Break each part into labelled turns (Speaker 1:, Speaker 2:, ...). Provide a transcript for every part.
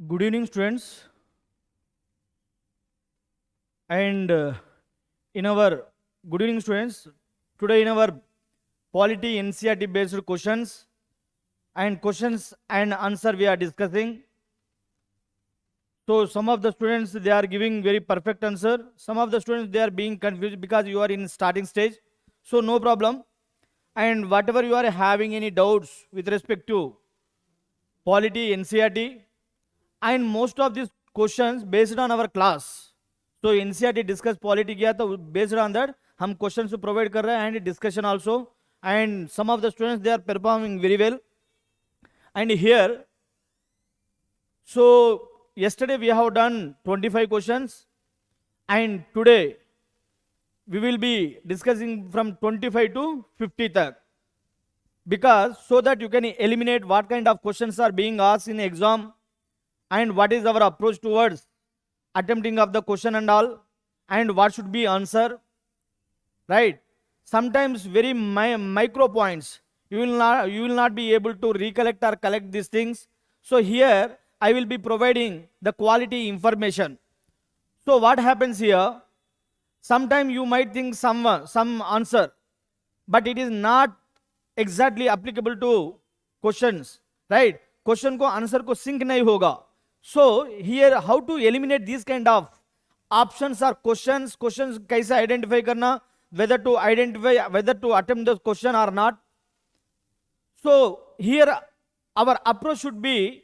Speaker 1: Good evening, students. And in our good evening, students. Today, in our Polity NCERT based questions and answer, we are discussing. So, some of the students they are giving very perfect answer. Some of the students they are being confused because you are in starting stage. So, no problem. And whatever you are having any doubts with respect to Polity NCERT, and most of these questions based on our class. So NCERT discuss polity किया तो based on that हम questions provide कर रहे हैं and discussion also, and some of the students they are performing very well. And here, so yesterday we have done 25 questions, and today we will be discussing from 25 to 50 tak, because so that you can eliminate what kind of questions are being asked in exam and what is our approach towards attempting of the question and all, and what should be answer, right? Sometimes very micro points you will not be able to recollect or collect these things. So here I will be providing the quality information. So what happens here, sometimes you might think some answer, but it is not exactly applicable to questions, right? Question ko answer ko sync nahi hoga. So here how to eliminate these kind of options or questions kaise identify karna, whether to attempt the question or not. So here our approach should be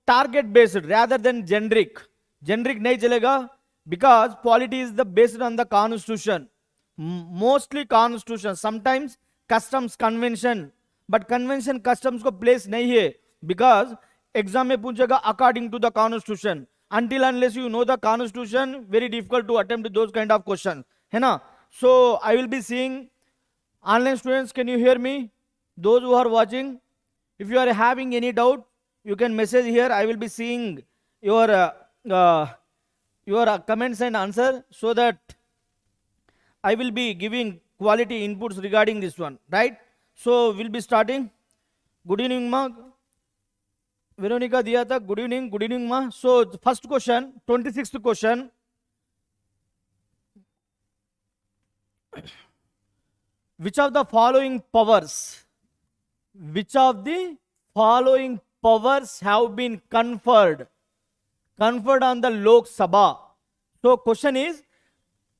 Speaker 1: target based rather than generic nahi chalega, because polity is the based on the constitution, mostly constitution, sometimes customs convention, but convention customs ko place nahi hai, because exam में पूछेगा according to the constitution. Until unless you know the constitution, very difficult to attempt those kind of questions, है ना? So I will be seeing online students. Can you hear me? Those who are watching, if you are having any doubt, you can message here. I will be seeing your comments and answer, so that I will be giving quality inputs regarding this one, right? So we'll be starting. Good evening, ma. Veronica दिया था. Good evening ma. So first question, 26th question. Which of the following powers have been conferred on the Lok Sabha? So question is,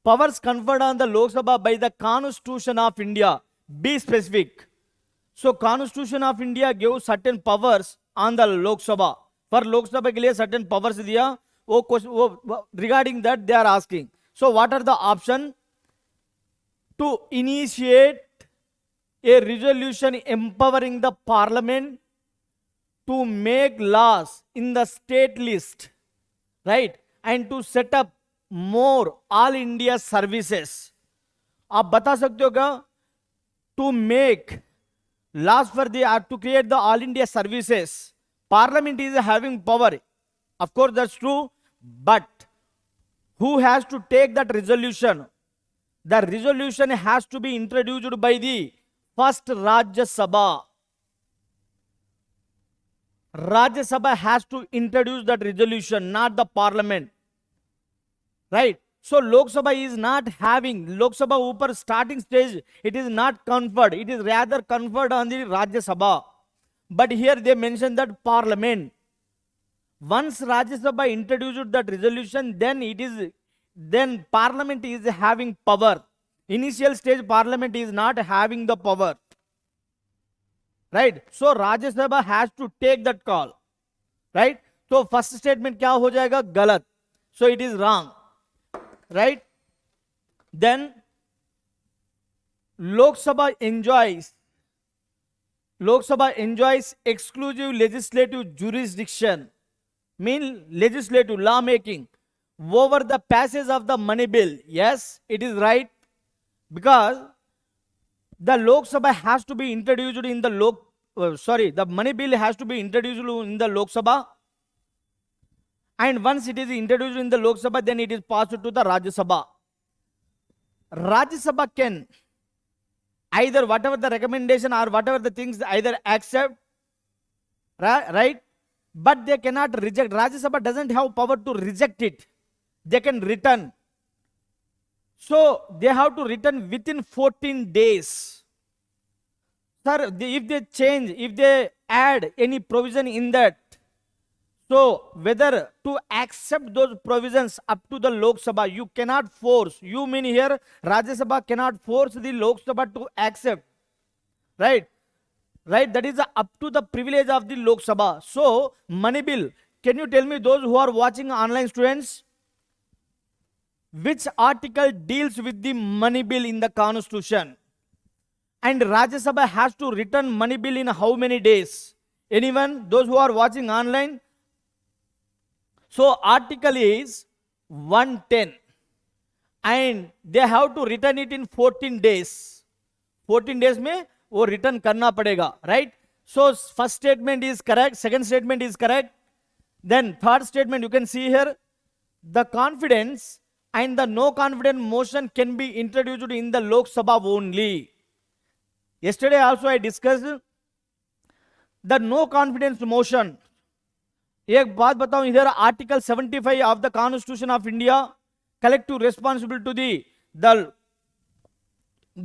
Speaker 1: powers conferred on the Lok Sabha by the Constitution of India. Be specific. So Constitution of India gave certain powers on the Lok Sabha. For Lok Sabha के लिए certain powers दिया. वो regarding that they are asking. So what are the option? To initiate a resolution empowering the parliament to make laws in the state list, right? And to set up more all India services. आप बता सकते हो क्या? To make laws for to create the all India services. Parliament is having power. Of course, that's true. But who has to take that resolution? The resolution has to be introduced by the first Rajya Sabha. Rajya Sabha has to introduce that resolution, not the parliament, right? So Lok Sabha is not having, Lok Sabha upar starting stage, it is not conferred, it is rather conferred on the Rajya Sabha. But here they mention that parliament. Once Rajya Sabha introduced that resolution, then parliament is having power. Initial stage parliament is not having the power, right? So Rajya Sabha has to take that call, right? So first statement क्या हो जाएगा? गलत. So it is wrong, right? Then Lok Sabha enjoys exclusive legislative jurisdiction, mean legislative law making, over the passage of the money bill. Yes, it is right, because the Lok Sabha has to be introduced in the the money bill has to be introduced in the Lok Sabha, and once it is introduced in the Lok Sabha, then it is passed to the Rajya Sabha. Rajya Sabha can either whatever the recommendation or whatever the things either accept, right, but they cannot reject. Rajya Sabha doesn't have power to reject it. They can return. So they have to return within 14 days. Sir, if they change, if they add any provision in that, so whether to accept those provisions up to the Lok Sabha, you cannot force. You mean here, Rajya Sabha cannot force the Lok Sabha to accept. Right? Right? That is up to the privilege of the Lok Sabha. So, money bill. Can you tell me, those who are watching online students, which article deals with the money bill in the constitution? And Rajya Sabha has to return money bill in how many days? Anyone? Those who are watching online? So article is 110 and they have to return it in 14 days. 14 days में वो return करना पड़ेगा, right? So first statement is correct, second statement is correct. Then third statement you can see here, the confidence and the no confidence motion can be introduced in the Lok Sabha only. Yesterday also I discussed the no confidence motion. एक बात बताऊं, इधर article 75 of the constitution of India, collective responsibility to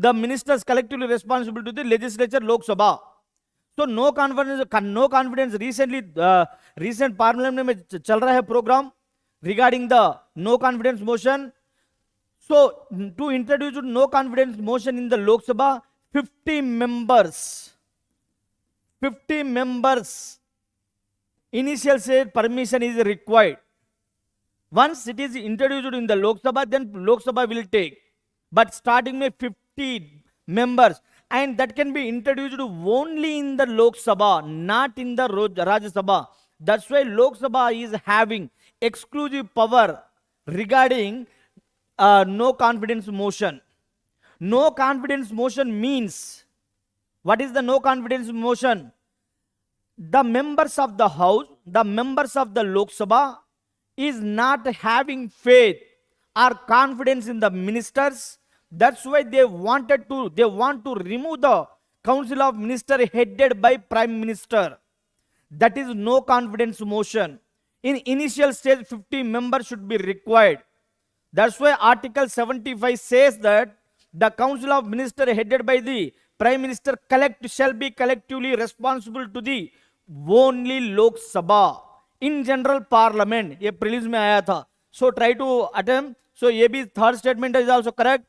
Speaker 1: the ministers, collectively responsibility to the legislature, Lok Sabha. तो no confidence recent parliament में चल रहा है program regarding the no confidence motion. So to introduce no confidence motion in the Lok Sabha, 50 members initial stage permission is required. Once it is introduced in the Lok Sabha, then Lok Sabha will take. But starting with 50 members, and that can be introduced only in the Lok Sabha, not in the Rajya Sabha. That's why Lok Sabha is having exclusive power regarding no confidence motion. No confidence motion means, what is the no confidence motion? The members of the House, the members of the Lok Sabha is not having faith or confidence in the ministers. That's why they want to remove the Council of Ministers headed by Prime Minister. That is no confidence motion. In initial stage, 50 members should be required. That's why Article 75 says that the Council of Ministers headed by the Prime Minister shall be collectively responsible to the only Lok Sabha. In general Parliament, ये Prelims में आया था. So try to attempt. So ये भी third statement is also correct.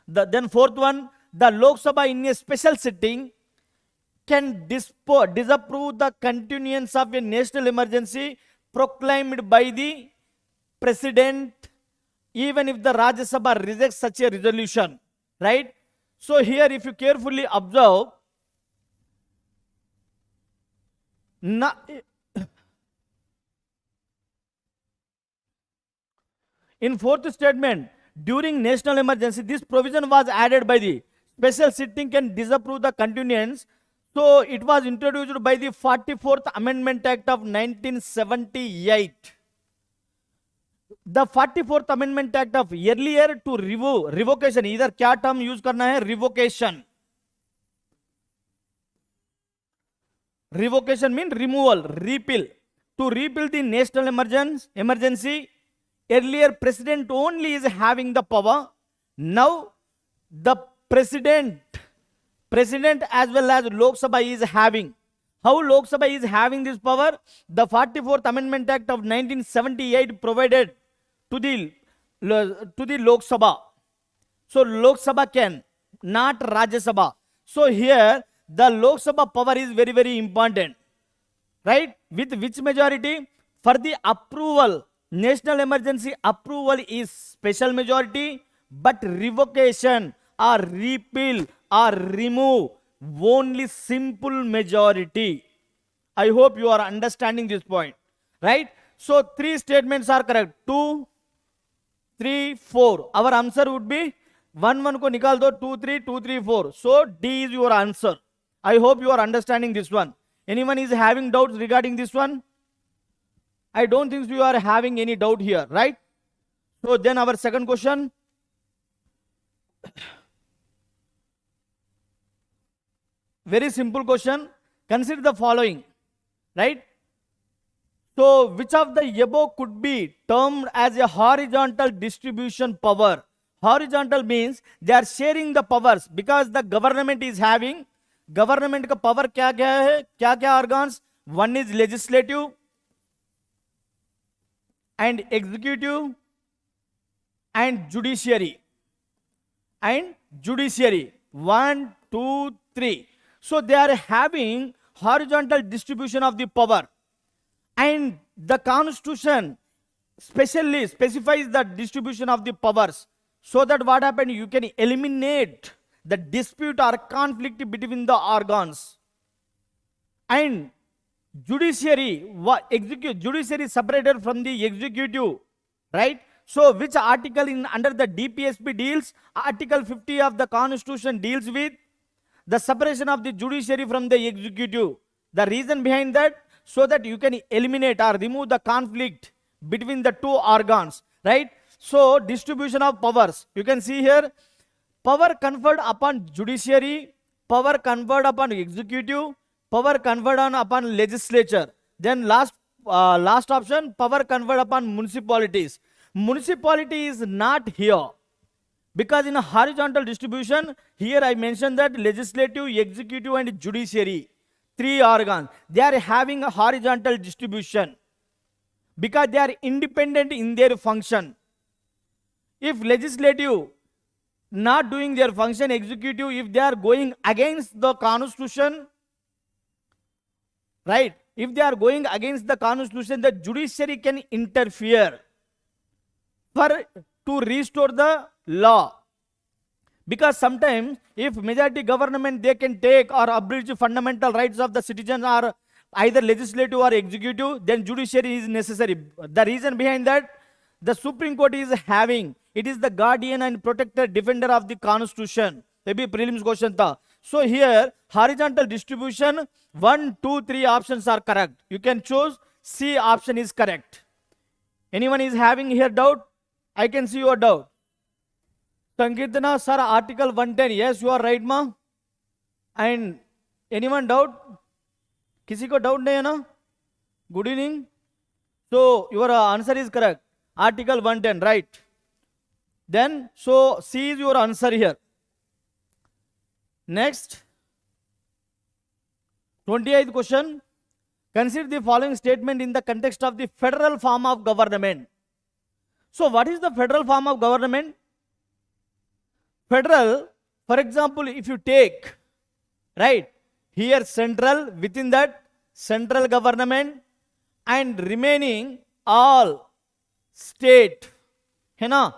Speaker 1: Then fourth one, the Lok Sabha in a special sitting can disapprove the continuance of a national emergency proclaimed by the President, even if the Rajya Sabha rejects such a resolution. Right? So here, if you carefully observe, in fourth statement, during national emergency, this provision was added by the special sitting can disapprove the continuance. So it was introduced by the 44th Amendment Act of 1978. The 44th Amendment Act of earlier to revocation, either क्या term use करना है, revocation. Revocation means removal, repeal. To repeal the national emergency, earlier President only is having the power. Now the President as well as Lok Sabha is having. How Lok Sabha is having this power? The 44th Amendment Act of 1978 provided to the Lok Sabha. So Lok Sabha can, not Rajya Sabha. So here the Lok Sabha power is very, very important. Right? With which majority? For the approval, national emergency approval is special majority, but revocation or repeal or remove only simple majority. I hope you are understanding this point. Right? So three statements are correct. 2, 3, 4. Our answer would be 1 को निकाल दो, 2, 3, 2, 3, 4. So D is your answer. I hope you are understanding this one. Anyone is having doubts regarding this one? I don't think you are having any doubt here, right? So then our second question. Very simple question. Consider the following, right? So which of the above could be termed as a horizontal distribution power? Horizontal means they are sharing the powers because the government is having, government का power क्या क्या है, क्या क्या organs? One is legislative and executive and judiciary. And judiciary 1, 2, 3. So they are having horizontal distribution of the power, and the constitution specially specifies the distribution of the powers, so that what happened, you can eliminate the dispute or conflict between the organs. And judiciary, judiciary separated from the executive, right? So which article in under the DPSP deals? Article 50 of the Constitution deals with the separation of the judiciary from the executive. The reason behind that, so that you can eliminate or remove the conflict between the two organs, right? So distribution of powers, you can see here, power conferred upon judiciary, power conferred upon executive, power conferred upon legislature. Then last option, power conferred upon municipalities. Municipality is not here, because in a horizontal distribution, here I mentioned that legislative, executive and judiciary, 3 organs, they are having a horizontal distribution because they are independent in their function. If legislative not doing their function, executive, if they are going against the constitution, right? If they are going against the constitution, the judiciary can interfere to restore the law. Because sometimes if majority government, they can take or abridge fundamental rights of the citizens, or either legislative or executive, then judiciary is necessary. The reason behind that, the Supreme Court is having, it is the guardian and protector, defender of the constitution. Maybe prelims question tha. So here horizontal distribution, 1, 2, 3 options are correct. You can choose C option is correct. Anyone is having here doubt? I can see your doubt. Sankirtana, sir, article 110. Yes, you are right, ma. And anyone doubt? किसी को doubt नहीं है ना? Good evening. So your answer is correct. Article 110, right? Then so C is your answer here. Next, 28th question. Consider the following statement in the context of the federal form of government. So what is the federal form of government? Federal, for example, if you take, right, here central, within that central government, and remaining all state, है ना?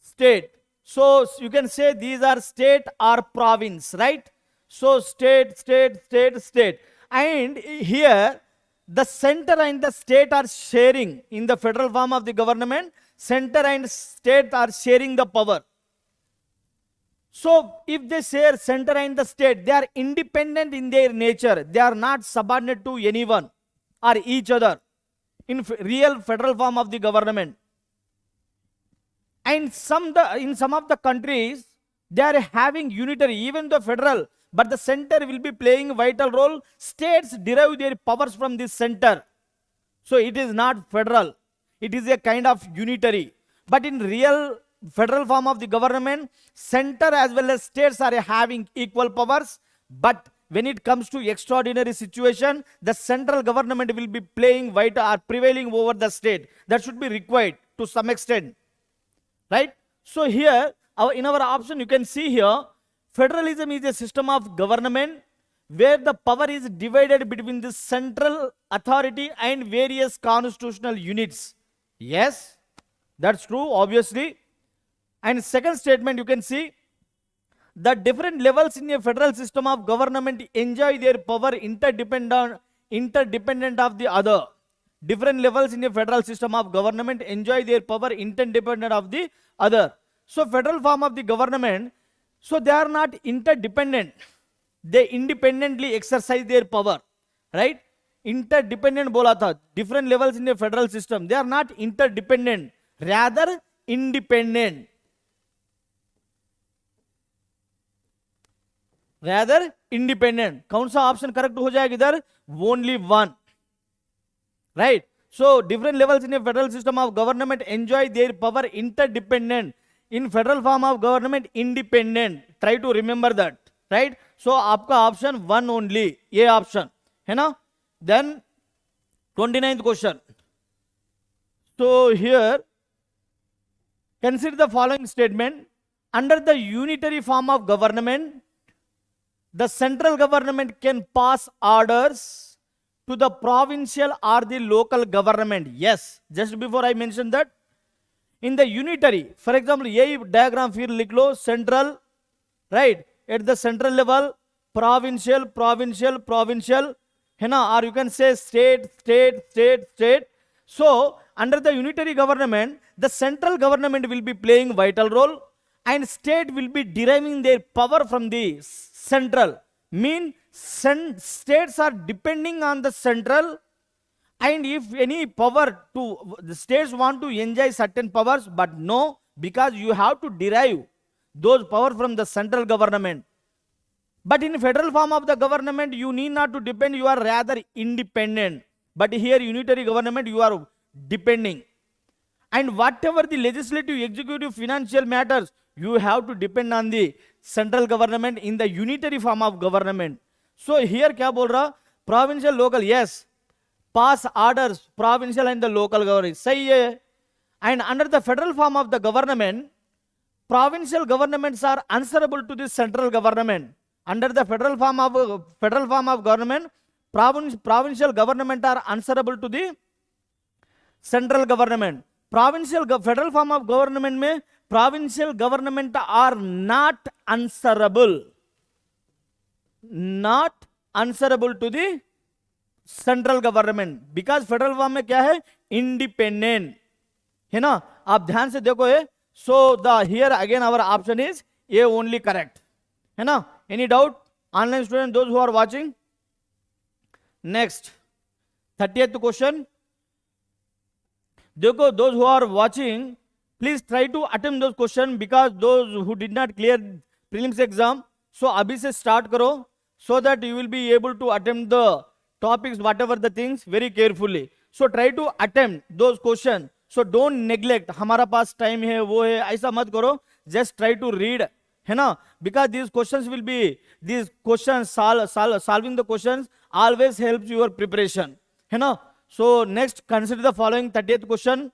Speaker 1: State. So you can say these are state or province, right? So state, state, state, state. And here the center and the state are sharing in the federal form of the government. Center and state are sharing the power. So if they share center and the state, they are independent in their nature. They are not subordinate to anyone or each other in real federal form of the government. And in some of the countries, they are having unitary, even the federal, but the center will be playing a vital role. States derive their powers from this center. So it is not federal. It is a kind of unitary. But in real federal form of the government, center as well as states are having equal powers. But when it comes to extraordinary situation, the central government will be playing vital or prevailing over the state. That should be required to some extent. Right? So here, in our option, you can see here, federalism is a system of government where the power is divided between the central authority and various constitutional units. Yes, that's true, obviously. And second statement, you can see, the different levels in a federal system of government enjoy their power interdependent of the other. Different levels in a federal system of government enjoy their power interdependent of the other. So federal form of the government, so they are not interdependent. They independently exercise their power, right? Interdependent bola tha. Different levels in a federal system. They are not interdependent, rather independent. Rather independent. कौन सा option correct हो जाएगा इधर? Only one. right? So different levels in a federal system of government enjoy their power interdependent. In federal form of government independent. Try to remember that, right? So आपका option 1 only, ये option है ना? Then 29th question. So here consider the following statement. Under the unitary form of government, the central government can pass orders to the provincial or the local government. Yes, just before I mentioned that. In the unitary, for example, ये diagram फिर लिख लो, central, right? At the central level, provincial, provincial, provincial, है ना? Or you can say state, state, state, state. So under the unitary government, the central government will be playing vital role, and state will be deriving their power from the central. Mean states are depending on the central. And if any power to the states want to enjoy certain powers, but no, because you have to derive those power from the central government. But in federal form of the government, you need not to depend, you are rather independent. But here unitary government, you are depending. And whatever the legislative, executive, financial matters, you have to depend on the central government in the unitary form of government. So here क्या बोल रहा? Provincial, local, yes. Pass orders, provincial and the local government. सही है. And under the federal form of the government, provincial governments are answerable to the central government. Under the federal form of government, provincial government are answerable to the central government. Federal form of government में provincial government are not answerable. Not answerable to the central government, because federal form में क्या है? Independent है ना? आप ध्यान से देखो ये. So the here again our option is A only correct है ना? Any doubt online student, those who are watching? Next 30th question. देखो, those who are watching, please try to attempt those question, because those who did not clear prelims exam, so अभी से start करो, so that you will be able to attempt the topics, whatever the things, very carefully. So try to attempt those questions. So don't neglect, हमारा पास time है, वो है, ऐसा मत करो. Just try to read, है ना? Because these questions will be, these questions, solving the questions always helps your preparation, है ना? So next, consider the following 30th question.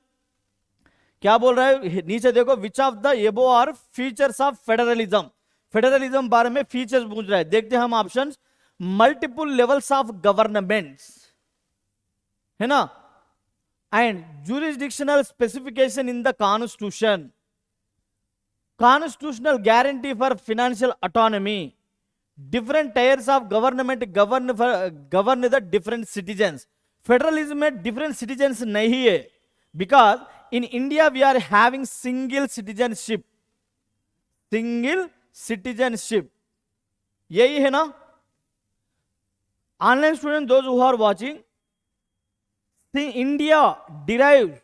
Speaker 1: क्या बोल रहा है नीचे देखो? Which of the above are features of federalism? Federalism बारे में फीचर्स पूछ रहा है. देखते हैं हम options. Multiple levels of governments, है ना? And jurisdictional specification in the constitution, constitutional guarantee for financial autonomy, different tiers of government govern the different citizens. Federalism में डिफरेंट सिटीजन्स नहीं है, because in India we are having single citizenship. Single citizenship, यही है ना? Online student, those who are watching, India derive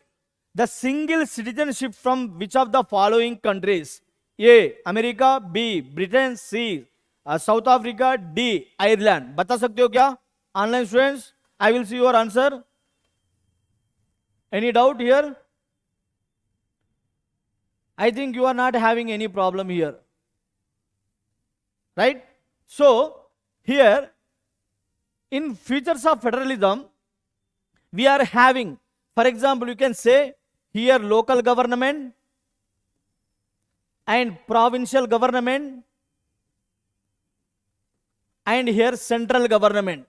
Speaker 1: the single citizenship from which of the following countries? A America, B Britain, C South Africa, D Ireland. बता सकते हो क्या online students? I will see your answer. Any doubt here? I think you are not having any problem here, right? So here in features of federalism we are having, for example, you can say here local government and provincial government, and here central government.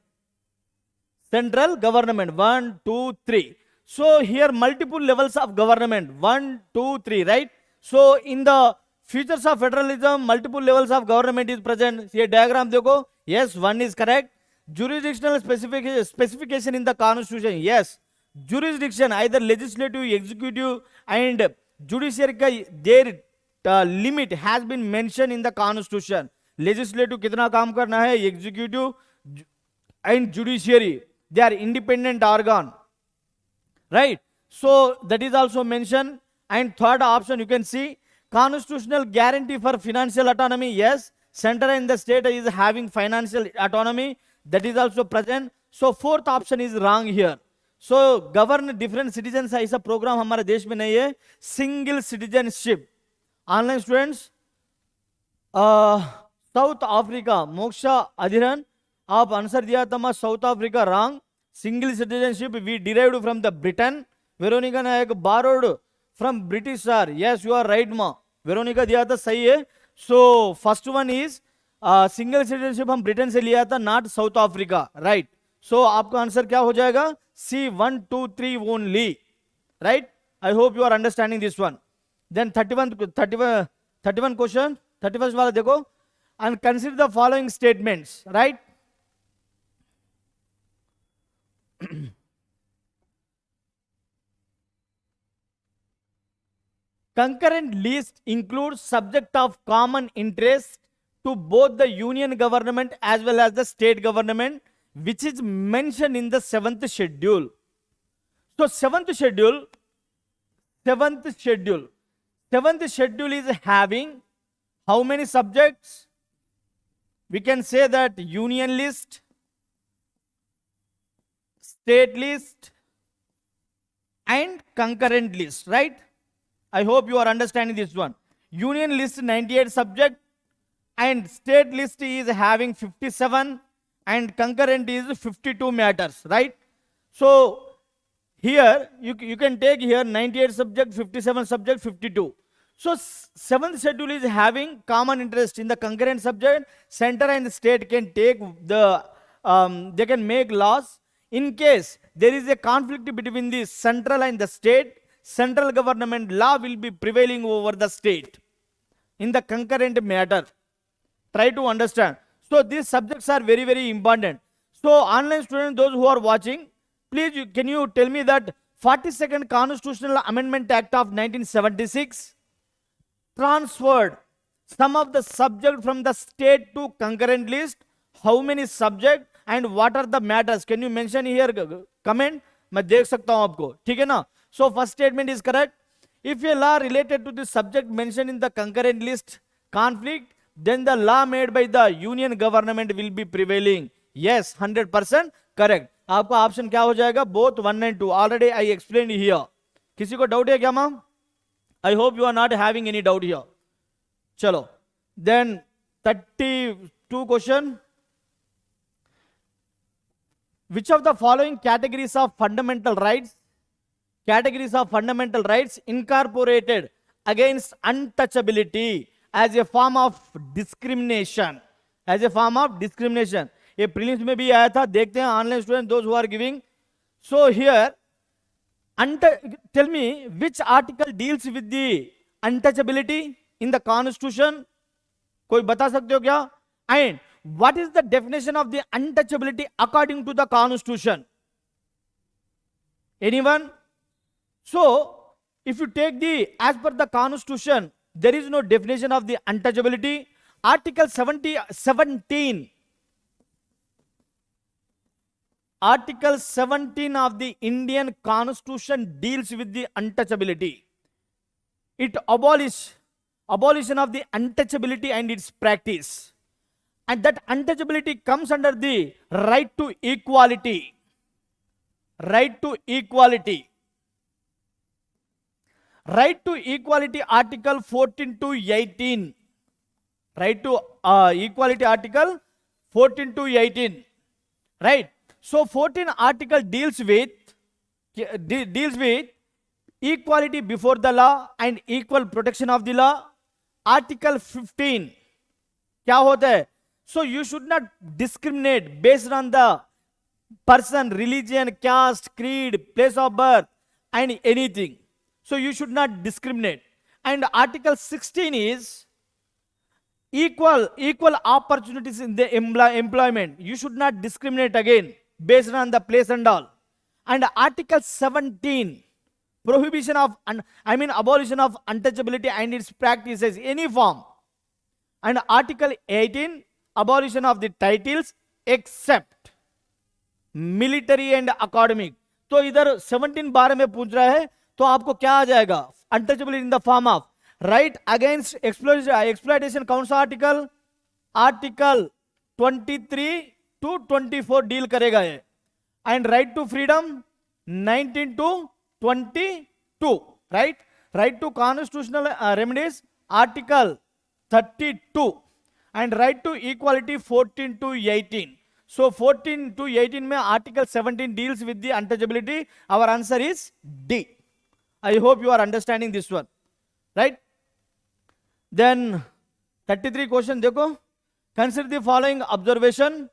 Speaker 1: 1 2 3. So here multiple levels of government, 1 2 3, right? So in the features of federalism, multiple levels of government is present. ये diagram देखो. Yes, 1 is correct. Jurisdictional specification in the constitution. Yes, jurisdiction either legislative, executive and judiciary का their limit has been mentioned in the constitution. Legislative कितना काम करना है, executive and judiciary, they are independent organ, right? So that is also mentioned. And third option you can see, constitutional guarantee for financial autonomy. Yes, center and the state is having financial autonomy, that is also present. So fourth option is wrong here. So govern different citizen, ऐसा program हमारे देश में नहीं है. Single citizenship. Online students, South Africa, Moksha Adhiran, आप answer दिया था South Africa wrong. Single citizenship we derived from the Britain. Veronica Nayak बारोड from British sir. Yes you are right मा. वेरोनिका दिया था सही है. So first one is single citizenship हम ब्रिटेन से लिया था, not South Africa. Right. So आपका आंसर क्या हो जाएगा? C 1 2 3 only. Right. I hope you are understanding this one. Then 31 question, 31 वाला देखो. And consider the following statements. Right. Concurrent list includes subject of common interest to both the union government as well as the state government, which is mentioned in the 7th schedule. So 7th schedule is having how many subjects? We can say that union list, state list, and concurrent list, right? I hope you are understanding this one. Union list 98 subject and state list is having 57 and concurrent is 52 matters, right? So here you can take here 98 subject, 57 subject, 52. So 7th schedule is having common interest in the concurrent subject. Center and state can take the they can make laws. In case there is a conflict between the central and the state, central government law will be prevailing over the state in the concurrent matter. Try to understand. So these subjects are very, very important. So online students, those who are watching, please can you tell me that 42nd Constitutional Amendment Act of 1976 transferred some of the subject from the state to concurrent list. How many subject and what are the matters? Can you mention here? Comment. मैं देख सकता हूं आपको. ठीक है ना? So first statement is correct. If a law related to the subject mentioned in the concurrent list conflict, then the law made by the union government will be prevailing. Yes, 100% correct. आपका option क्या हो जाएगा? Both 1 and 2. Already I explained here. किसी को doubt है क्या ma'am? I hope you are not having any doubt here. चलो. Then 32 question. Which of the following categories of fundamental rights incorporated against untouchability as a form of discrimination? As a form of discrimination. ये prelims में भी आया था. देखते हैं online students, those who are giving. So here, tell me which article deals with the untouchability in the constitution? कोई बता सकते हो क्या? And what is the definition of the untouchability according to the constitution? Anyone? So if you take as per the constitution, there is no definition of the untouchability. Article 17 of the Indian Constitution deals with the untouchability. It abolition of the untouchability and its practice. And that untouchability comes under the right to equality. Right to equality. Right to equality, Article 14 to 18. Right to equality, Article 14 to 18. Right. So 14 article deals with equality before the law and equal protection of the law. Article 15 क्या होता है? So you should not discriminate based on the person, religion, caste, creed, place of birth, and anything. So you should not discriminate. And Article 16 is equal opportunities in the employment. You should not discriminate again based on the place and all. And Article 17, prohibition of, abolition of untouchability and its practices, any form. And Article 18, abolition of the titles except military and academic. तो इधर 17 बारे में पूछ रहा है, तो आपको क्या आ जाएगा? Untouchability in the form of right against exploitation. कौन सा आर्टिकल? आर्टिकल 23 to 24 डील करेगा ये. And right to freedom, 19 to 22, right? Right to constitutional remedies, Article 32, and right to equality 14 to 18. So 14 to 18 में Article 17 deals with the untouchability. Our answer is D. I hope you are understanding this one, right? Then 33 question देखो. Consider the following observation.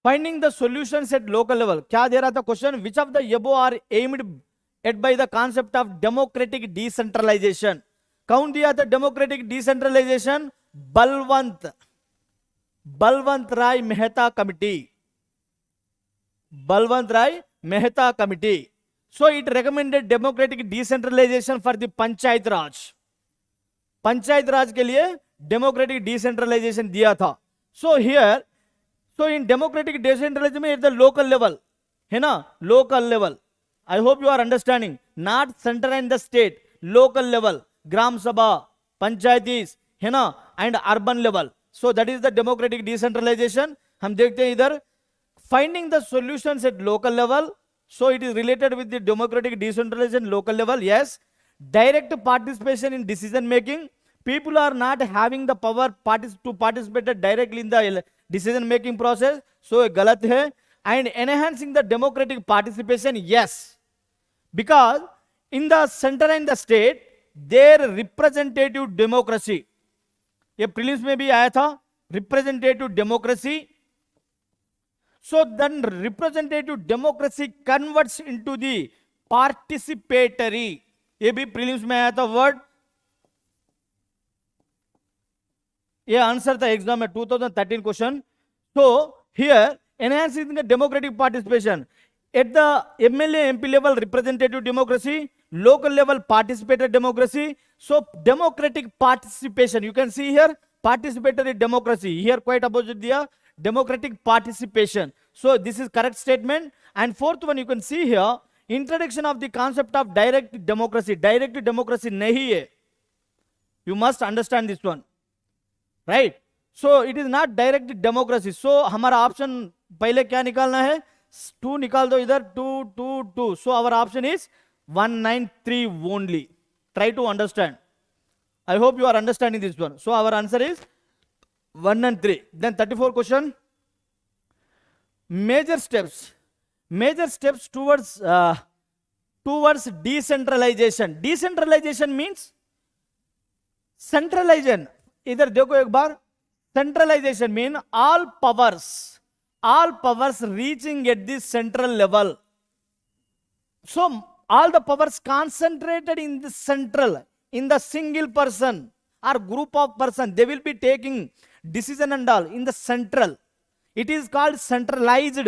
Speaker 1: Finding the solutions at local level. क्या दे रहा था question? Which of the above are aimed at by the concept of democratic decentralization? कौन दिया था democratic decentralization? Balwant Rai Mehta committee. Balwant Rai Mehta committee. So it recommended democratic decentralization for the panchayat raj. Panchayat raj के लिए democratic decentralization दिया था. So here, so in democratic decentralization at the local level, है ना, local level. I hope you are understanding. Not center and the state, local level, gram sabha, panchayatis, है ना, and urban level. So that is the democratic decentralization. हम देखते हैं इधर, finding the solutions at local level. So it is related with the democratic decentralization local level. Yes. Direct participation in decision making. People are not having the power to participate directly in the decision making process. So galat hai. And enhancing the democratic participation. Yes. Because in the center and the state, their representative democracy. ये prelims में भी आया था, representative democracy. So then representative democracy converts into the participatory. ये भी prelims में आया था word. ये आंसर था एग्जाम में 2013 question. So here enhancing the democratic participation at the MLA MP level representative democracy, local level participatory democracy. So democratic participation, you can see here participatory democracy, here quite opposite दिया democratic participation. So this is correct statement. And fourth one you can see here, introduction of the concept of direct democracy. Direct democracy नहीं है, you must understand this one, right? So it is not direct democracy. So हमारा option पहले क्या निकालना है? 2 निकाल दो इधर, 2 2 2. So our option is 193 only. Try to understand. I hope you are understanding this one. So our answer is 1 and 3. Then 34 question. Major steps towards decentralization. Decentralization means centralization. इधर देखो एक बार. Centralization mean all powers reaching at the central level. So all the powers concentrated in the central, in the single person or group of person, they will be taking decision and all in the central. It is called centralized.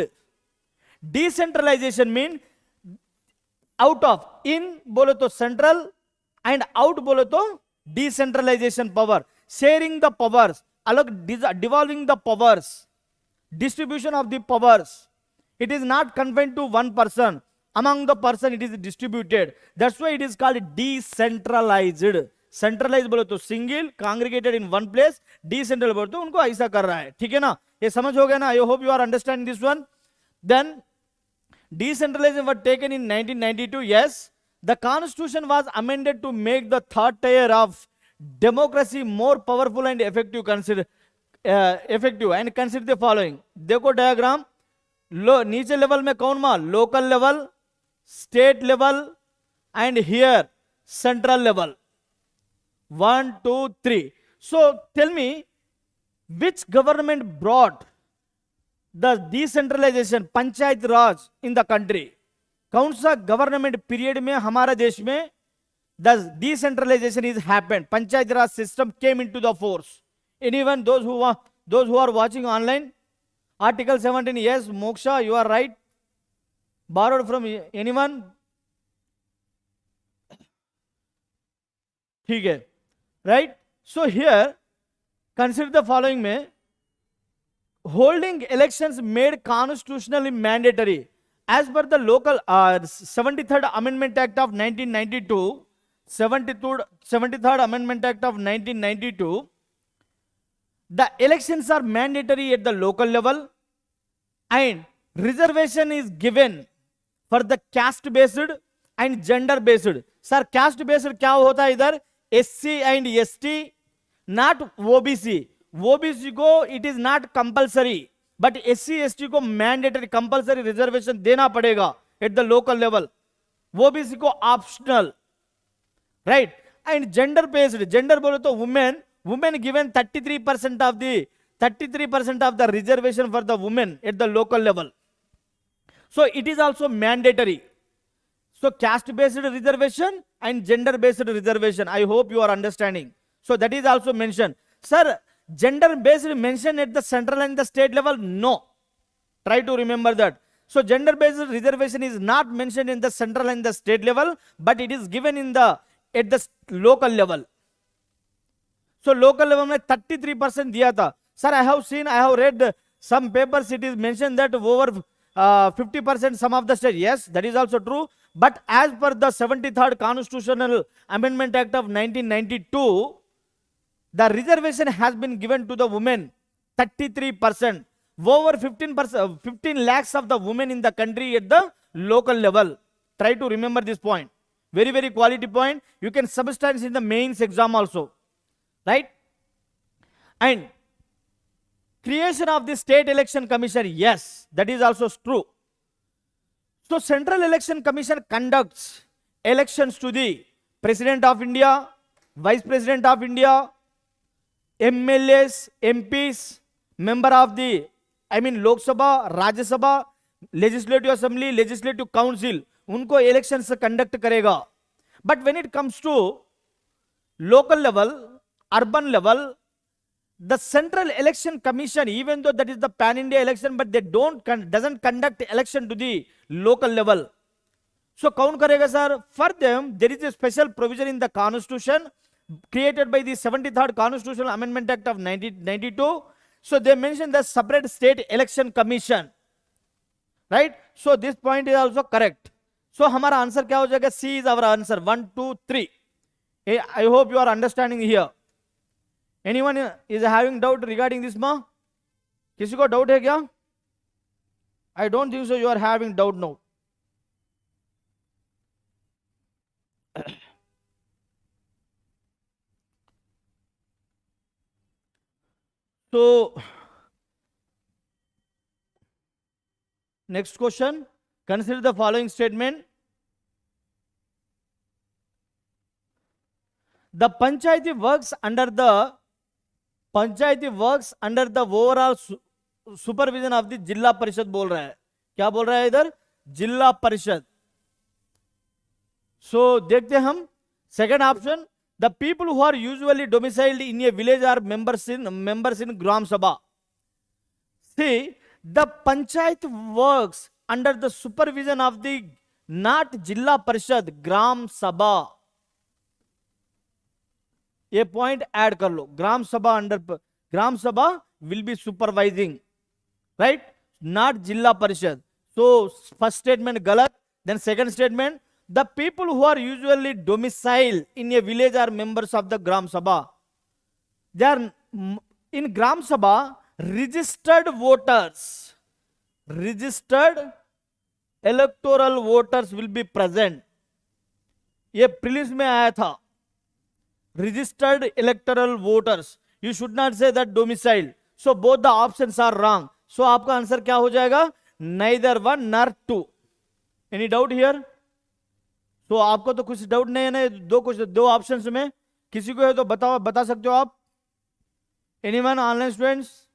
Speaker 1: Decentralization mean out of, in बोलो तो central and out बोलो तो decentralization power. Sharing the powers, अलग devolving the powers, distribution of the powers. It is not confined to one person. Among the person it is distributed. That's why it is called decentralized. Centralized बोलो तो single, congregated in one place. Decentralized बोलो तो उनको ऐसा कर रहा है. ठीक है ना? ये समझ हो गया ना? I hope you are understanding this one. Then decentralization was taken in 1992. Yes, the constitution was amended to make the third tier of democracy more powerful and effective. Effective and consider the following. देखो diagram. नीचे level में कौन मा? Local level, state level, and here central level. 1 2 3. So tell me, which government brought the decentralization panchayat Raj in the country? कौन सा government period में हमारा देश में the decentralization is happened? Panchayat Raj system came into the force. Anyone, those who are watching online? Article 17. Yes, Moksha, you are right. Borrowed from anyone? ठीक है, right? So here consider the following में, holding elections made constitutionally mandatory as per the local 73rd Amendment Act of 1992. 73rd Amendment Act of 1992. The elections are mandatory at the local level. and reservation is given for the caste based and gender based. Sir, caste based क्या होता है इधर? SC and ST, not OBC. OBC को it is not compulsory, but SC ST को mandatory compulsory reservation देना पड़ेगा at the local level. OBC को optional, right? And gender based, gender बोले तो women given 33% of the reservation for the women at the local level. So it is also mandatory. So caste based reservation and gender based reservation, I hope you are understanding. So that is also mentioned. Sir, gender based mentioned at the central and the state level? No. Try to remember that. So gender based reservation is not mentioned in the central and the state level, but it is given in the at the local level. So local level में 33% दिया था. Sir, I have read some papers, it is mentioned that over 50% some of the state. Yes, that is also true. But as per the 73rd Constitutional Amendment Act of 1992, the reservation has been given to the women 33%. Over 15 lakhs of the women in the country at the local level. Try to remember this point. Very, very quality point. You can substance in the mains exam also. Right? And creation of the State Election Commission. Yes, that is also true. So Central Election Commission conducts elections to the President of India, Vice President of India, MLAs, MPs, member of the Lok Sabha, Rajya Sabha, Legislative Assembly, Legislative Council, उनको elections conduct करेगा. But when it comes to local level, urban level, the Central Election Commission, even though that is the pan-India election, but they doesn't conduct election to the local level. So कौन करेगा sir? For them, there is a special provision in the Constitution created by the 73rd Constitutional Amendment Act of 1992. So they mention the separate State Election Commission. Right? So this point is also correct. So हमारा answer क्या हो जाएगा? C is our answer. 1, 2, 3. I hope you are understanding here. Anyone is having doubt regarding this ma? किसी को doubt है क्या? I don't think so. You are having doubt now. So next question. Consider the following statement. The Panchayati works under the overall supervision of the Jilla Parishad बोल रहा है. क्या बोल रहा है इधर? जिला परिषद. So देखते हैं हम. Second option. The people who are usually domiciled in a village are members in Gram Sabha. See, the Panchayat works under the supervision of the not Jilla Parishad, Gram Sabha. ये point add कर लो. Gram Sabha will be supervising, right? Not Jilla Parishad. So first statement galat. Then second statement, the people who are usually domiciled in a village are members of the Gram Sabha. They are in Gram Sabha registered voters. Registered electoral voters will be present. ये prelims में आया था. Registered electoral voters. You should not say that domicile. So both the options are wrong. So आपका answer क्या हो जाएगा? Neither one nor two. Any doubt here? So आपको तो कुछ डाउट नहीं है ना? दो ऑप्शंस में किसी को है तो बता सकते हो आप? Anyone online students?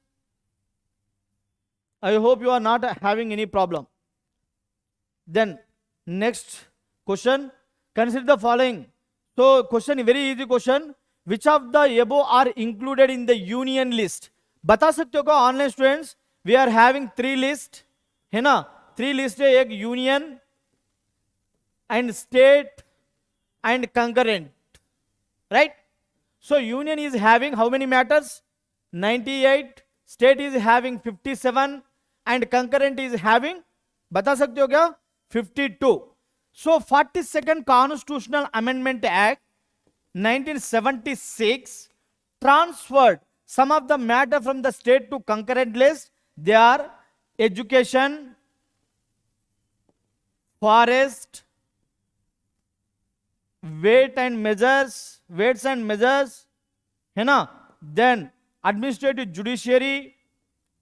Speaker 1: I hope you are not having any problem. Then next question. Consider the following. So question, very easy question. Which of the above are included in the union list? बता सकते हो क्या online students? We are having 3 list, है ना? 3 list है, एक union and state and concurrent, right? So union is having how many matters? 98. State is having 57 and concurrent is having, बता सकते हो क्या? 52. So 42nd Constitutional Amendment Act 1976 transferred some of the matter from the state to concurrent list. They are education, forest, weights and measures, है ना, then administrative judiciary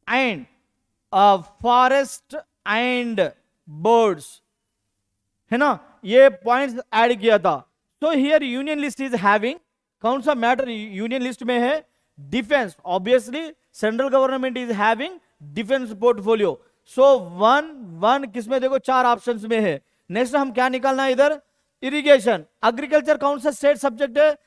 Speaker 1: and forest and birds, है ना, ये points add किया था. तो here union list is having, कौन सा मैटर यूनियन लिस्ट में है? Defence. Obviously central government is having defence portfolio. So one किसमें? देखो 4 ऑप्शंस में है. नेक्स्ट हम क्या निकालना है इधर? इरिगेशन. एग्रीकल्चर कौन सा स्टेट सब्जेक्ट है?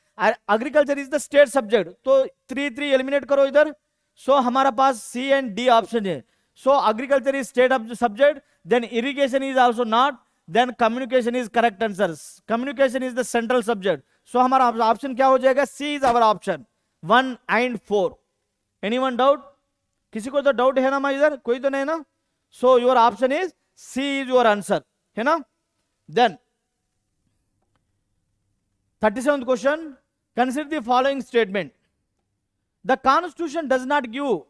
Speaker 1: Agriculture is the state subject. तो 3 एलिमिनेट करो इधर. सो हमारा पास सी एंड डी ऑप्शन है. So agriculture is state subject, then irrigation is also not, then communication is correct answer. Communication is the central subject. So हमारा option क्या हो जाएगा? C is our option 1 and 4. Anyone doubt? किसी को तो doubt है ना मैं इधर? कोई तो नहीं ना? So your option is C is your answer, है ना? Then 37th question, consider the following statement. The constitution does not give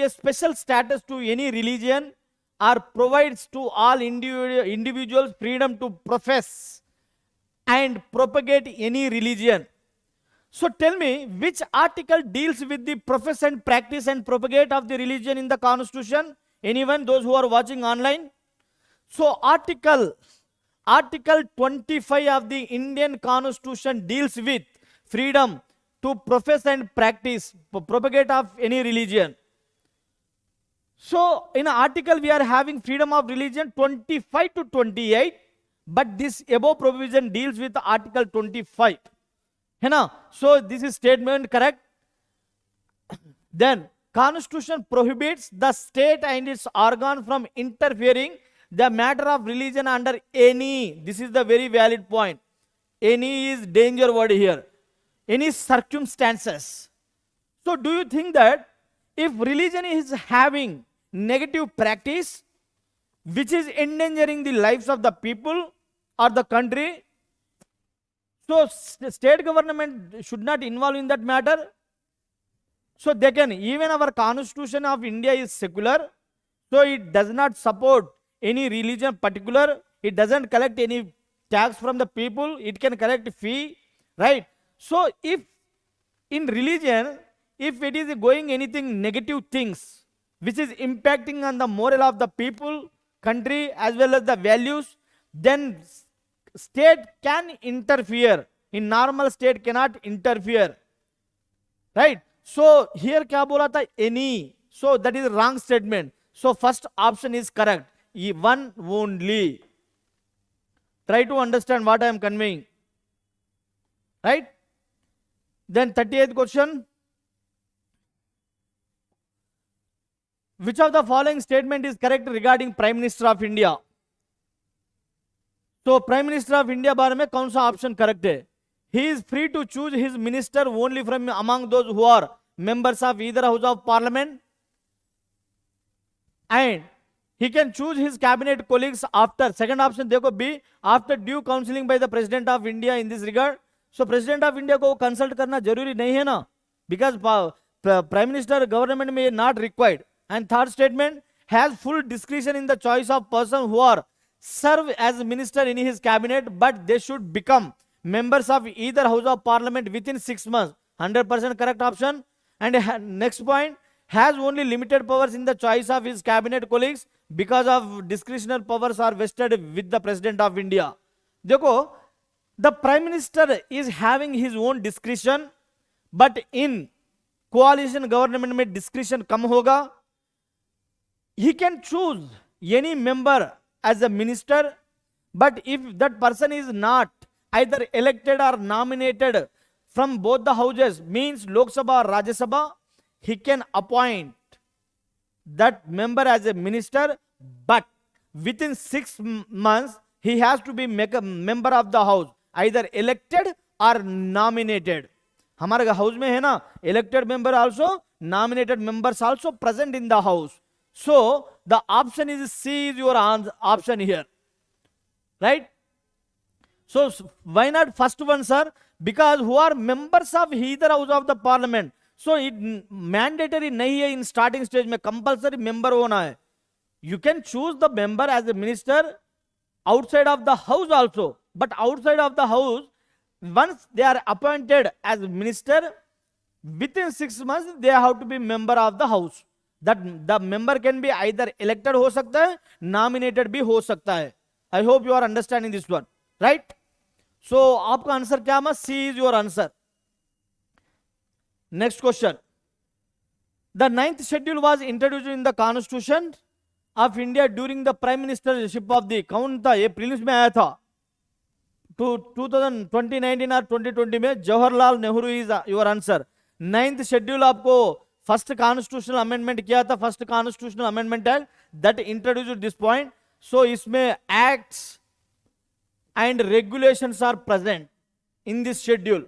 Speaker 1: a special status to any religion or provides to all individuals freedom to profess and propagate any religion. So tell me, which article deals with the profess and practice and propagate of the religion in the constitution? Anyone, those who are watching online? So article 25 of the Indian constitution deals with freedom to profess and practice, propagate of any religion. So in article we are having freedom of religion 25 to 28, but this above provision deals with article 25, है ना? So this is statement correct. Then constitution prohibits the state and its organ from interfering the matter of religion under any, this is the very valid point, any is danger word here, any circumstances. So do you think that if religion is having negative practice which is endangering the lives of the people or the country, so state government should not involve in that matter? So they can, even our constitution of India is secular, so it does not support any religion particular, it doesn't collect any tax from the people, it can collect fee, right? So if in religion, if it is going anything negative things which is impacting on the moral of the people, country as well as the values, then state can interfere. In normal state cannot interfere, right? So here क्या बोला था? Any. So that is wrong statement. So first option is correct. One only. Try to understand what I am conveying, right? Then 38th question. Which of the following statement is correct regarding Prime Minister of India? So Prime Minister of India बारे में कौन सा option correct है? He is free to choose his minister only from among those who are members of either house of parliament, and he can choose his cabinet colleagues after, second option देखो B, after due counseling by the President of India in this regard. So President of India को consult करना जरूरी नहीं है ना, because Prime Minister government में not required. And third statement, has full discretion in the choice of person who are serve as minister in his cabinet, but they should become members of either house of parliament within 6 months. 100% correct option. And next point, has only limited powers in the choice of his cabinet colleagues because of discretionary powers are vested with the President of India. देखो, the Prime Minister is having his own discretion, but in coalition government में discretion कम होगा. He can choose any member as a minister, but if that person is not either elected or nominated from both the houses, means Lok Sabha or Rajya Sabha, he can appoint that member as a minister, but within 6 months he has to be make a member of the house, either elected or nominated. हमारे house में है ना, elected member also, nominated members also present in the house. So the option is C is your option here, right? So why not first one, sir? Because who are members of either house of the parliament. So it mandatory नहीं है in starting stage में compulsory member होना है. You can choose the member as a minister outside of the house also, but outside of the house, once they are appointed as minister, within 6 months they have to be member of the house. That the member can be either elected हो सकता है, nominated भी हो सकता है. I hope you are understanding this one, right? So आपका answer क्या है? C is your answer. Next question. The 9th schedule was introduced in the Constitution of India during the prime ministership of the, कौन था ये? Prelims में आया था 2019 और 2020 में. Jawaharlal Nehru is your answer. 9th schedule आपको फर्स्ट कॉन्स्टिट्यूशनल अमेंडमेंट किया था, फर्स्ट कॉन्स्टिट्यूशनल अमेंडमेंट है that introduced this point. So इसमें acts and regulations are present in this schedule.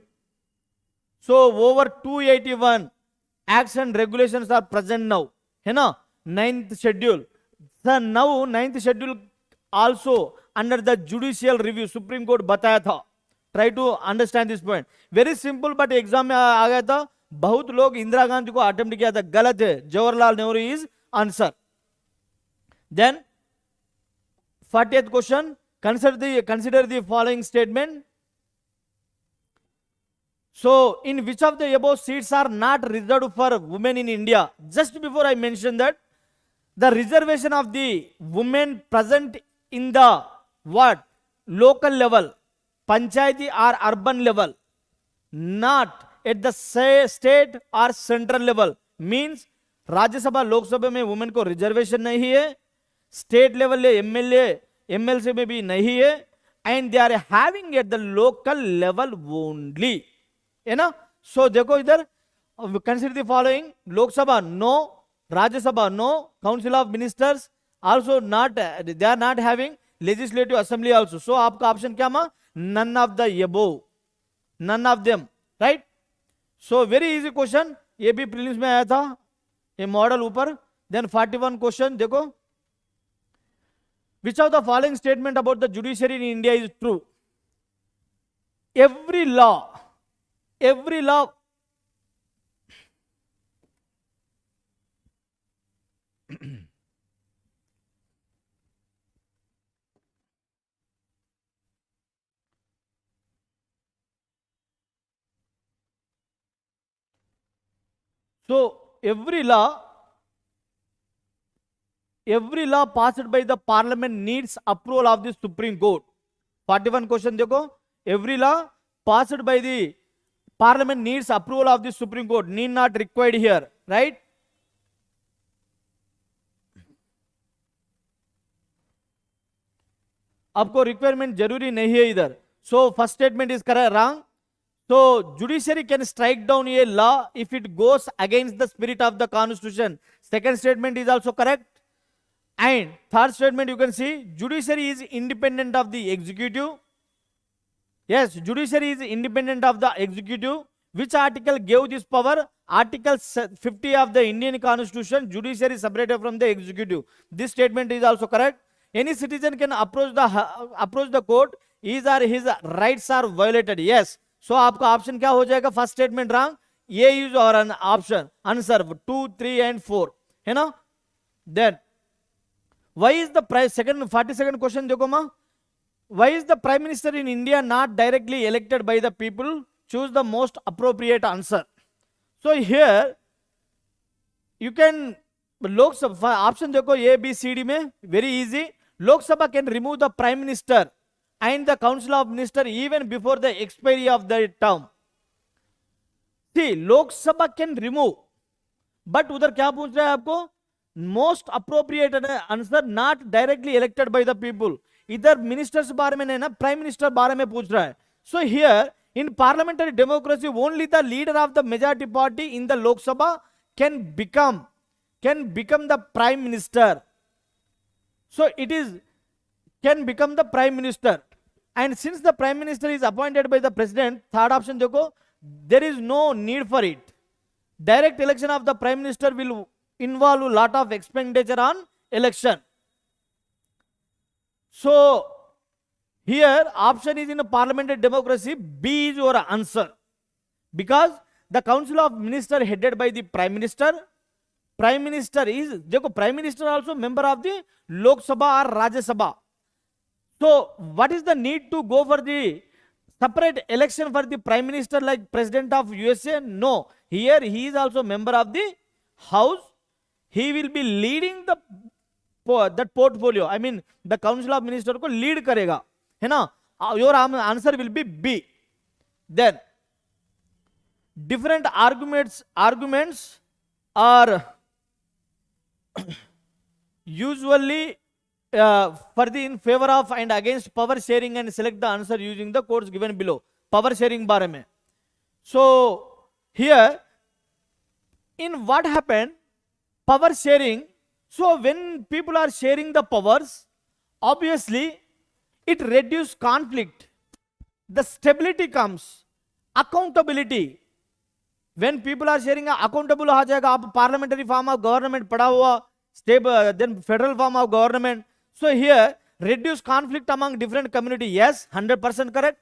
Speaker 1: So over 281 acts and regulations are present now, है ना? 9th schedule. Sir, now 9th schedule also under the judicial review, Supreme Court बताया था. Try to understand this point. Very simple, but exam में आ गया था. बहुत लोग इंदिरा गांधी को अटेम्प्ट किया था, गलत है. Jawaharlal Nehru is answer. Then 40th question, consider the following statement. So in which of the above seats are not reserved for women in India? Just before I mention that, the reservation of the women present in the what? Local level, panchayati or urban level, not at the state or central level. Means Rajya Sabha Lok Sabha में women को reservation नहीं है, state level MLA MLC में भी नहीं है, and they are having at the local level only, है ना? सो देखो इधर, consider the following. Lok Sabha no, Rajya no, Council of Ministers also not, they are not having legislative assembly also. So आपका option क्या मा? None of the above, none of them, right? So very easy question. ये भी prelims में आया था, ये model ऊपर. Then 41 question देखो. Which of the following statement about the judiciary in India is true? Every law so every law passed by the parliament needs approval of the Supreme Court. 41 question देखो. Every law passed by the parliament needs approval of the Supreme Court, need not required here, right? आपको requirement जरूरी नहीं है इधर. So first statement is correct, wrong. So judiciary can strike down a law if it goes against the spirit of the constitution. Second statement is also correct. And third statement you can see, judiciary is independent of the executive. Yes, judiciary is independent of the executive. Which article gave this power? Article 50 of the Indian Constitution, judiciary is separated from the executive. This statement is also correct. Any citizen can approach the court, his or his rights are violated. Yes. So आपका option क्या हो जाएगा? First statement wrong, ये use और option answer 2, 3 and 4, है ना? Then why is the prime, second 42nd question देखो मां. Why is the prime minister in India not directly elected by the people? Choose the most appropriate answer. So here you can, Lok Sabha option देखो A B C D में, very easy. Lok Sabha can remove the prime minister and the council of minister even before the expiry of their term. See, Lok Sabha can remove, but उधर क्या पूछ रहा है आपको? Most appropriate answer, not directly elected by the people. इधर ministers बारे में नहीं ना, prime minister बारे में पूछ रहा है. So here in parliamentary democracy only the leader of the majority party in the Lok Sabha can become the prime minister. So it is can become the prime minister, and since the prime minister is appointed by the president, third option देखो, there is no need for it. Direct election of the prime minister will involve a lot of expenditure on election. So here option is in a parliamentary democracy, B is your answer, because the Council of Ministers headed by the Prime Minister. Prime Minister is, देखो Prime Minister also member of the Lok Sabha or Rajya Sabha. So what is the need to go for the separate election for the Prime Minister like President of USA? No. Here he is also member of the House. He will be leading that portfolio. I mean the Council of Ministers को lead करेगा, है ना? Your answer will be B. Then different arguments are usually in favor of and against power sharing, and select the answer using the codes given below. Power sharing बारे में. So here in what happened, power sharing. So when people are sharing the powers, obviously it reduces conflict, the stability comes, accountability. When people are sharing, accountable हो जाएगा. आप parliamentary form of government पढ़ा हुआ, stable, then federal form of government. So here reduce conflict among different community. Yes, 100% correct,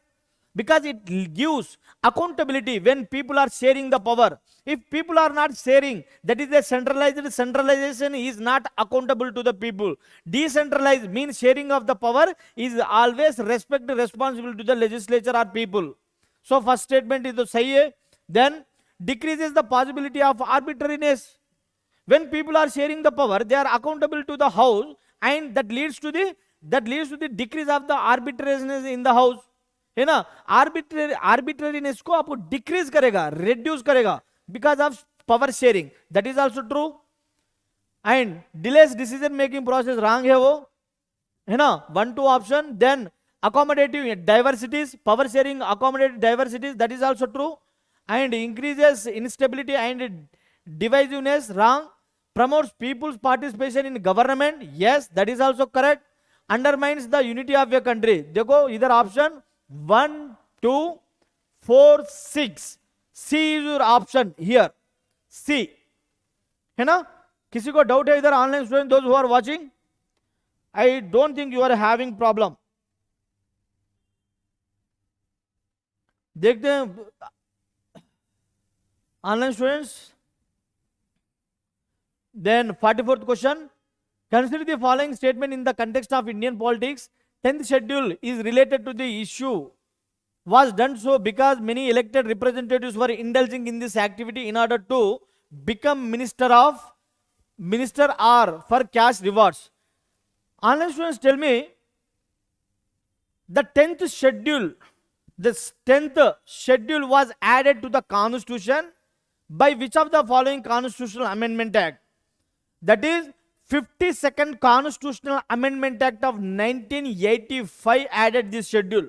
Speaker 1: because it gives accountability when people are sharing the power. If people are not sharing, that is a centralized. Centralization is not accountable to the people. Decentralized means sharing of the power is always responsible to the legislature or people. So first statement is the sahi hai. Then decreases the possibility of arbitrariness. When people are sharing the power, they are accountable to the house, and that leads to the decrease of the arbitrariness in the house, है ना? Arbitrariness को आपको decrease करेगा, reduce करेगा because of power sharing. That is also true. And delays decision making process, wrong है वो, है ना? 1, 2 option. Then accommodative diversities, power sharing accommodate diversities, that is also true. And increases instability and divisiveness, wrong. Promotes people's participation in government, yes, that is also correct. Undermines the unity of a country. देखो इधर option 1, 2, 4, 6. C is your option here. C, है ना? किसी को doubt है इधर? Online student, those who are watching, I don't think you are having problem. देखते हैं online students. Then 44th question. Consider the following statement in the context of Indian politics. 10th schedule is related to the issue. Was done so because many elected representatives were indulging in this activity in order to become minister or for cash rewards. Online students, tell me, the 10th schedule was added to the constitution by which of the following constitutional amendment act? That is 52nd Constitutional Amendment Act of 1985 added this schedule.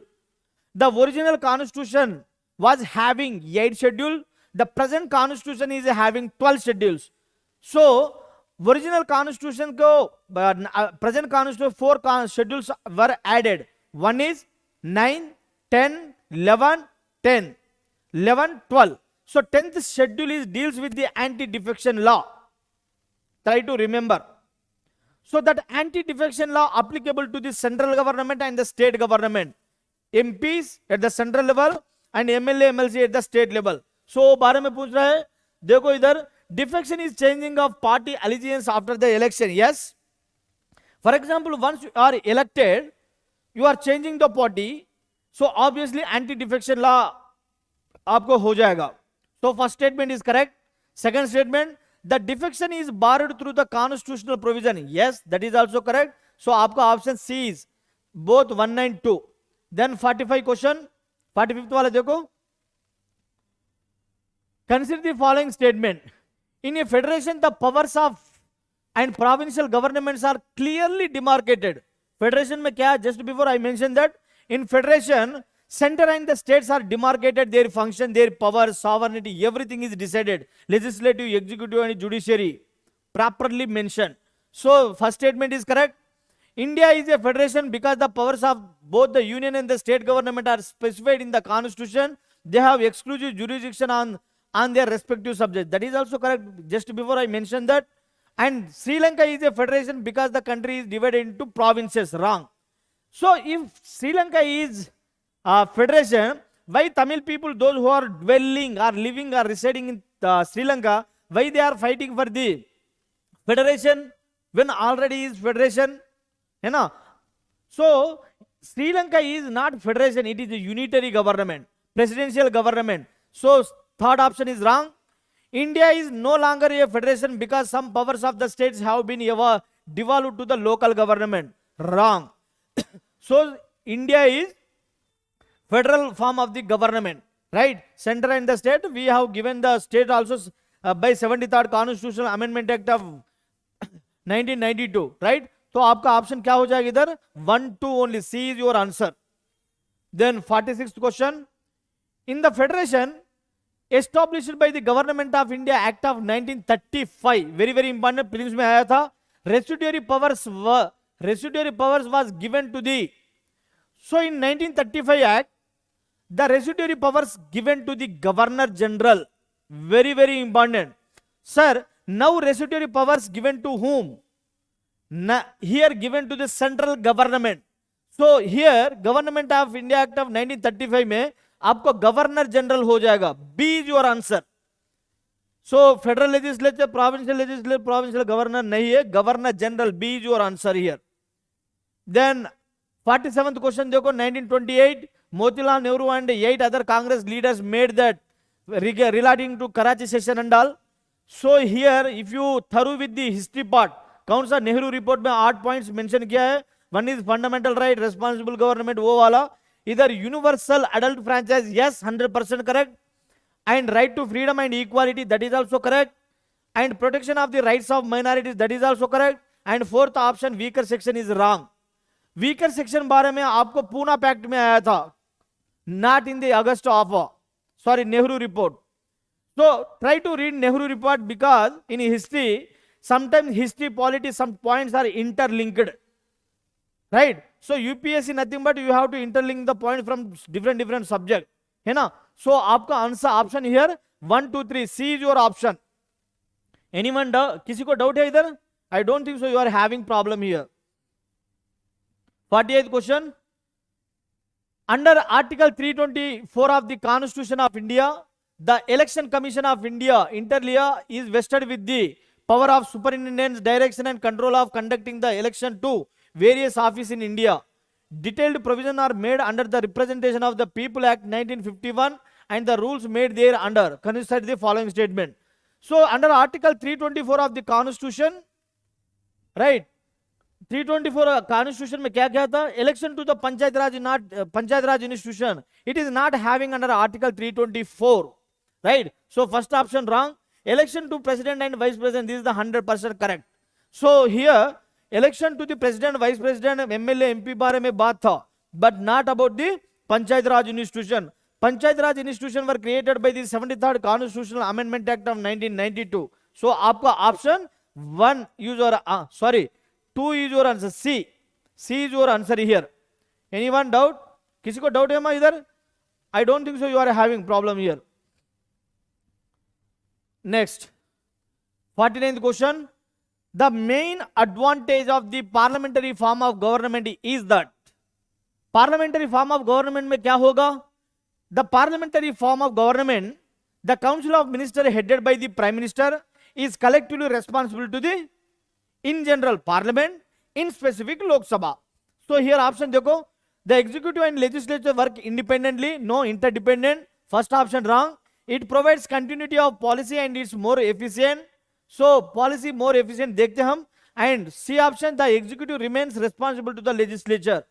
Speaker 1: The original constitution was having 8 schedules. The present constitution is having 12 schedules. So original constitution ko present constitution 4 schedules were added. One is 9, 10, 11, 10, 11, 12. So 10th schedule deals with the anti-defection law. Try to remember. So that anti-defection law applicable to the central government and the state government. MPs at the central level and MLA, MLC at the state level. So बारे में पूछ रहा है, देखो इधर defection is changing of party allegiance after the election. Yes. For example, once you are elected, you are changing the party. So obviously anti-defection law आपको हो जाएगा. So first statement is correct. Second statement, the defection is barred through the constitutional provision. Yes, that is also correct. So आपका option C is both 1 and 2. Then 45 question, 45th वाला देखो. Consider the following statement. In a federation, the powers of and provincial governments are clearly demarcated. Federation में क्या? Just before I mentioned that in federation, center and the states are demarcated, their function, their power, sovereignty, everything is decided. Legislative, executive and judiciary properly mentioned. So first statement is correct. India is a federation because the powers of both the union and the state government are specified in the constitution. They have exclusive jurisdiction on their respective subjects. That is also correct. Just before I mentioned that. And Sri Lanka is a federation because the country is divided into provinces. Wrong. So if Sri Lanka is federation, why Tamil people, those who are dwelling or living or residing in Sri Lanka, why they are fighting for the federation when already is federation? है ना? So Sri Lanka is not federation, it is a unitary government, presidential government. So third option is wrong. India is no longer a federation because some powers of the states have been devolved to the local government. Wrong. So India is federal form of the government, right? Center and the state, we have given the state also by 73rd Constitutional Amendment Act of 1992, right? तो आपका option क्या हो जाएगा इधर? 1 2 only. C is your answer. Then 46th question. In the federation established by the Government of India Act of 1935, very very important, prelims में आया था, residuary powers was given to the, so in 1935 Act, the residuary powers given to the Governor General, very very important. Sir, now residuary powers given to whom? Here given to the central government. So here Government of India Act of 1935 में आपको governor general हो जाएगा. B is your answer. So federal legislature, provincial legislature, provincial governor नहीं है, governor general. B is your answer here. Then 47th question देखो. 1928 Motilal Nehru and 8 other Congress leaders made that relating to Karachi session and all. So here if you thorough with the history part, कौन सा Nehru report में 8 points mention किया है? One is fundamental right, responsible government, वो वाला. इधर universal adult franchise, yes 100% correct. And right to freedom and equality, that is also correct. And protection of the rights of minorities, that is also correct. And fourth option weaker section is wrong. Weaker section बारे में आपको Poona pact में आया था, not in the August of Nehru report. So try to read Nehru report because in history sometimes history, polity, some points are interlinked, right? So UPSC nothing but you have to interlink the point from different subject, है ना? So आपका answer option here 1 2 3, C is your option. Anyone किसी को doubt है इधर? I don't think so. You are having problem here. 48th question. Under Article 324 of the Constitution of India, the Election Commission of India, inter alia, is vested with the power of superintendence, direction and control of conducting the election to various offices in India. Detailed provisions are made under the Representation of the People Act 1951 and the rules made there under. Consider the following statement. So under Article 324 of the Constitution, right? 324 Constitution में क्या क्या था? Election to the Panchayat Raj, not Panchayat Raj institution. It is not having under Article 324, right? So first option wrong. Election to president and vice president, this is the 100% correct. So here election to the president, vice president, MLA, MP बारे में बात था, but not about the Panchayat Raj institution. Panchayat Raj institution were created by the 73rd Constitutional Amendment Act of 1992. So आपका option 1 use your 2 is your answer. C is your answer here. Anyone doubt? किसी को doubt है माँ इधर? I don't think so. You are having problem here. Next, 49th question. The main advantage of the parliamentary form of government is that parliamentary form of government में क्या होगा? The parliamentary form of government, the council of ministers headed by the prime minister is collectively responsible to the in general parliament, in specific Lok Sabha. So here option देखो, the executive and legislature work independently, no interdependent. First option wrong. It provides continuity of policy and it's more efficient. So policy more efficient देखते हम. And C option, the executive remains responsible to the legislature.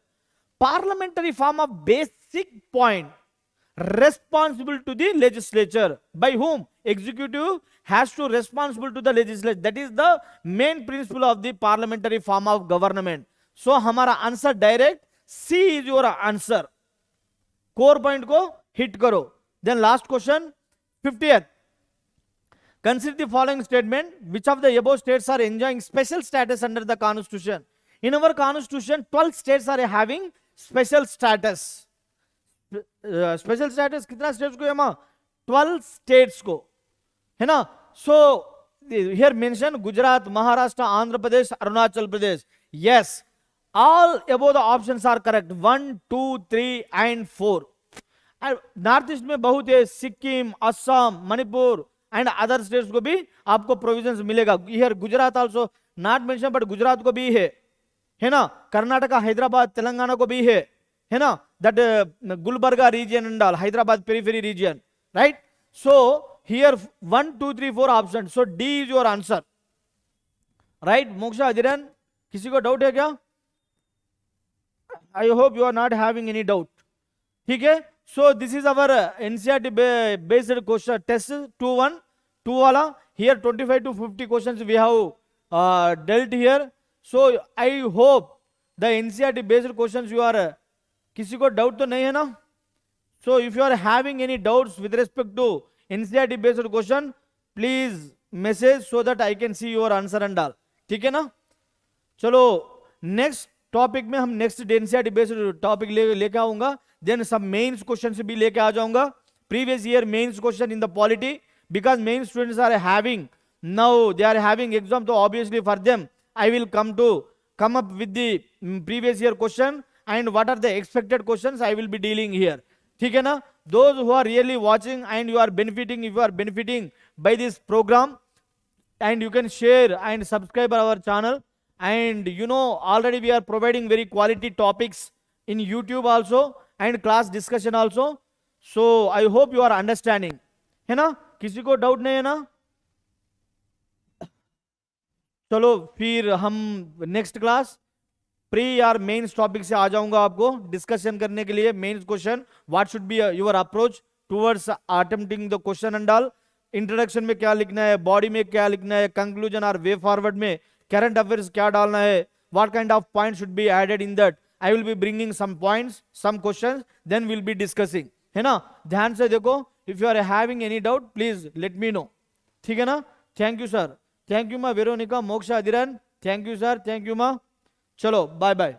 Speaker 1: Parliamentary form of basic point, responsible to the legislature. By whom? Executive has to responsible to the legislature. That is the main principle of the parliamentary form of government. So हमारा answer direct C is your answer. Core point को hit करो. Then last question, 50th. Consider the following statement. Which of the above states are enjoying special status under the constitution? In our constitution, 12 states are having special status. Special status कितना states को है माँ? 12 states को, है ना? So here mention Gujarat, Maharashtra, Andhra Pradesh, Arunachal Pradesh. Yes, all above the options are correct. 1, 2, 3 and 4. North east में बहुत है, Sikkim, Assam, Manipur and other states को भी आपको प्रोविजंस मिलेगा. Here Gujarat also not mention, but Gujarat को भी है ना. कर्नाटका, हैदराबाद, तेलंगाना को भी है ना. That Gulbarga region and all, Hyderabad periphery region, right. So here 1 2 3 4 option. So D is your answer, right. Moksha Adhiran, किसी को डाउट है क्या? I hope you are not having any doubt. ठीक है. So this is our NCERT based question test 2 वाला. Here 25 to 50 questions we have dealt here. So I hope the NCERT based questions you are किसी को doubt तो नहीं है ना? So if you are having any doubts with respect to NCERT based question, please message so that I can see your answer and all. ठीक है ना? चलो नेक्स्ट टॉपिक में हम नेक्स्ट एनसीईआरटी बेस्ड टॉपिक लेके आऊंगा. देन सब mains question भी लेके आ जाऊंगा. Previous year mains question in the polity, because main students are having now they are having exam, so obviously for them I will come up with the previous year question and what are the expected questions I will be dealing here. ठीक है ना. Those who are really watching and you are benefiting, if you are benefiting by this program, and you can share and subscribe our channel, and you know already we are providing very quality topics in YouTube also and class discussion also. So I hope you are understanding, है ना. किसी को doubt नहीं है ना? चलो फिर हम नेक्स्ट क्लास प्री यार मेंस टॉपिक से आ जाऊंगा आपको डिस्कशन करने के लिए. Mains question, what should be your approach towards attempting the question and all. Introduction में क्या लिखना है, बॉडी में क्या लिखना है, कंक्लूजन और वे फॉरवर्ड में करंट अफेयर्स क्या डालना है, what kind of point should be added in that. I will be bringing some points, some questions, then will be discussing, है ना. ध्यान से देखो. If you are having any doubt please let me know. ठीक है ना. Thank you sir. Thank you ma'am Veronica, Moksha Adhiran. Thank you sir. Thank you ma'am. चलो bye bye.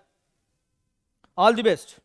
Speaker 1: All the best.